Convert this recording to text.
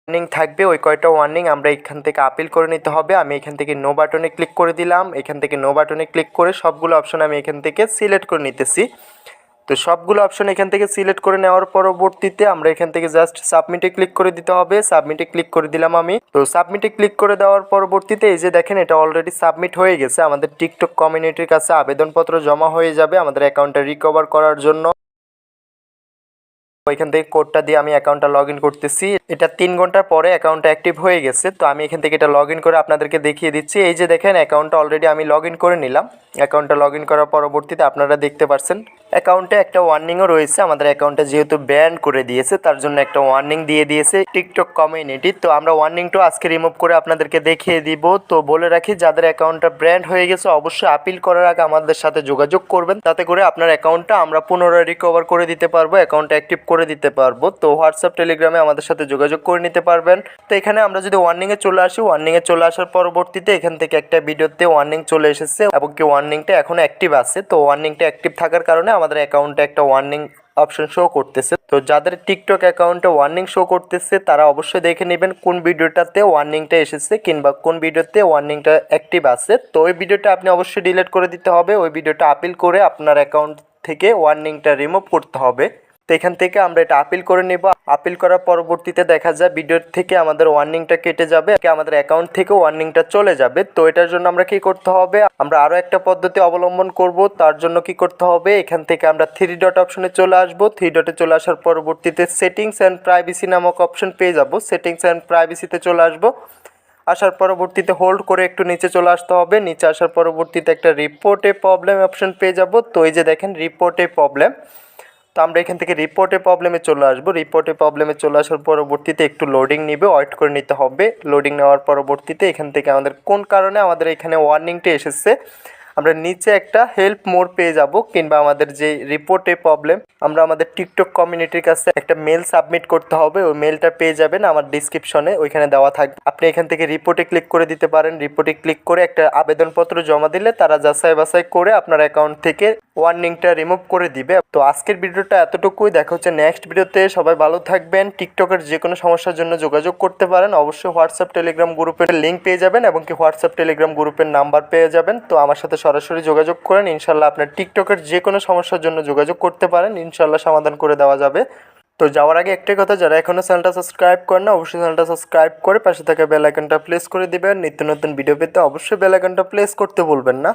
Warning থাকবে, ওই কয়টা ওয়ার্নিং আমরা এখান থেকে আপিল করে নিতে হবে। আমি এখান থেকে নো বাটনে ক্লিক করে দিলাম। এখান থেকে নো বাটনে ক্লিক করে সবগুলো অপশন আমি এখান থেকে সিলেক্ট করে নিতেছি। তো সবগুলো অপশন এখান থেকে সিলেক্ট করে নেওয়ার পরবর্তীতে আমরা এখান থেকে জাস্ট সাবমিটে ক্লিক করে দিতে হবে। সাবমিটে ক্লিক করে দিলাম আমি। তো সাবমিটে ক্লিক করে দেওয়ার পরবর্তীতে এই যে দেখেন এটা অলরেডি সাবমিট হয়ে গেছে। আমাদের টিকটক কমিউনিটির কাছে আবেদনপত্র জমা হয়ে যাবে আমাদের অ্যাকাউন্টটা রিকভার করার জন্য। এখান থেকে কোডটা দিয়ে আমি অ্যাকাউন্টটা লগ ইন করতেছি। এটা 3 ঘন্টার পরে অ্যাকাউন্টটা অ্যাক্টিভ হয়ে গেছে। তো আমি এখান থেকে এটা লগ ইন করে আপনাদেরকে দেখিয়ে দিচ্ছি। এই যে দেখেন অ্যাকাউন্টটা অলরেডি আমি লগ ইন করে নিলাম। অ্যাকাউন্টটা লগ ইন করার পরবর্তীতে আপনারা দেখতে পাচ্ছেন অ্যাকাউন্টে একটা ওয়ার্নিংও রয়েছে। আমাদের অ্যাকাউন্টটা যেহেতু ব্যান করে দিয়েছে তার জন্য একটা ওয়ার্নিং দিয়ে দিয়েছে টিকটক কমিউনিটি। তো আমরা ওয়ার্নিংটা আজকে রিমুভ করে আপনাদেরকে দেখিয়ে দিব। তো বলে রাখি যাদের অ্যাকাউন্টটা ব্যান হয়ে গেছে অবশ্যই আপিল করার আগে আমাদের সাথে যোগাযোগ করবেন, তাতে করে আপনার অ্যাকাউন্টটা আমরা পুনরায় রিকভার করে দিতে পারবো, অ্যাকাউন্টটা অ্যাক্টিভ করে দিতে পারবো। তো হোয়াটসঅ্যাপ টেলিগ্রামে আমাদের সাথে যোগাযোগ করে নিতে পারবেন। তো এখানে আমরা যদি ওয়ার্নিংয়ে চলে আসি, ওয়ার্নিংয়ে চলে আসার পরবর্তীতে এখান থেকে একটা ভিডিওতে ওয়ার্নিং চলে এসেছে এবং কি ওয়ার্নিংটা এখনো অ্যাক্টিভ আছে। তো ওয়ার্নিংটা অ্যাক্টিভ থাকার কারণে আমাদের অ্যাকাউন্টে একটা ওয়ার্নিং অপশন শো করতেছে। তো যাদের টিকটক অ্যাকাউন্টে ওয়ার্নিং শো করতেছে তারা অবশ্যই দেখে নেবেন কোন ভিডিওটাতে ওয়ার্নিংটা এসেছে কিংবা কোন ভিডিওতে ওয়ার্নিংটা অ্যাক্টিভ আছে। তো ওই ভিডিওটা আপনি অবশ্যই ডিলিট করে দিতে হবে। ওই ভিডিওটা আপিল করে আপনার অ্যাকাউন্ট থেকে ওয়ার্নিংটা রিমুভ করতে হবে। তো এখান থেকে আমরা এটা আপিল করে নেব। আপিল করার পরবর্তীতে দেখা যায় ভিডিওর থেকে আমাদের ওয়ার্নিংটা কেটে যাবে, আমাদের অ্যাকাউন্ট থেকে ওয়ার্নিংটা চলে যাবে। তো এটার জন্য আমরা কি করতে হবে, আমরা আরও একটা পদ্ধতি অবলম্বন করব। তার জন্য কি করতে হবে, এখান থেকে আমরা 3 ডট অপশনে চলে আসব। 3 ডটে চলে আসার পরবর্তীতে সেটিংস অ্যান্ড প্রাইভেসি নামক অপশন পেয়ে যাব। সেটিংস অ্যান্ড প্রাইভেসিতে চলে আসব। আসার পরবর্তীতে হোল্ড করে একটু নিচে চলে আসতে হবে। নিচে আসার পরবর্তীতে একটা রিপোর্ট এ প্রবলেম অপশন পেয়ে যাব। তো এই যে দেখেন রিপোর্ট এ প্রবলেম। তো আমরা এখান থেকে রিপোর্টে প্রবলেমে চলে আসবো। রিপোর্টে প্রবলেমে চলে আসার পরবর্তীতে একটু লোডিং নিবে, ওয়েট করে নিতে হবে। লোডিং নেওয়ার পরবর্তীতে এখান থেকে আমাদের কোন কারণে আমাদের এখানে ওয়ার্নিংটা এসেছে আমরা নিচে একটা হেল্প মোর পেয়ে যাব, কিংবা আমাদের যে রিপোর্টে প্রবলেম আমরা আমাদের টিকটক কমিউনিটির কাছে একটা মেল সাবমিট করতে হবে। ওই মেলটা পেয়ে যাবেন আমার ডিসক্রিপশনে, ওইখানে দেওয়া থাকবে। আপনি এখান থেকে রিপোর্টে ক্লিক করে দিতে পারেন। রিপোর্টে ক্লিক করে একটা আবেদনপত্র জমা দিলে তারা যাচাই বাছাই করে আপনার অ্যাকাউন্ট থেকে ওয়ার্নিংটা রিমুভ করে দিবে। তো আজকের ভিডিওটা এতটুকুই, দেখা হচ্ছে নেক্সট ভিডিওতে। সবাই ভালো থাকবেন। টিকটকের যে কোনো সমস্যার জন্য যোগাযোগ করতে পারেন। অবশ্যই হোয়াটসঅ্যাপ টেলিগ্রাম গ্রুপের লিঙ্ক পেয়ে যাবেন এবং কি হোয়াটসঅ্যাপ টেলিগ্রাম গ্রুপের নাম্বার পেয়ে যাবেন। তো আমার সাথে সরাসরি যোগাযোগ করেন, ইনশাল্লাহ আপনার টিকটকের যে কোনো সমস্যার জন্য যোগাযোগ করতে পারেন, ইনশাল্লাহ সমাধান করে দেওয়া যাবে। তো যাওয়ার আগে একটাই কথা, যারা এখনও চ্যানেলটা সাবস্ক্রাইব করেন না অবশ্যই চ্যানেলটা সাবস্ক্রাইব করে পাশে থাকা বেল আইকনটা প্রেস করে দিবেন। নিত্য নতুন ভিডিও পেতে অবশ্যই বেল আইকনটা প্রেস করতে ভুলবেন না।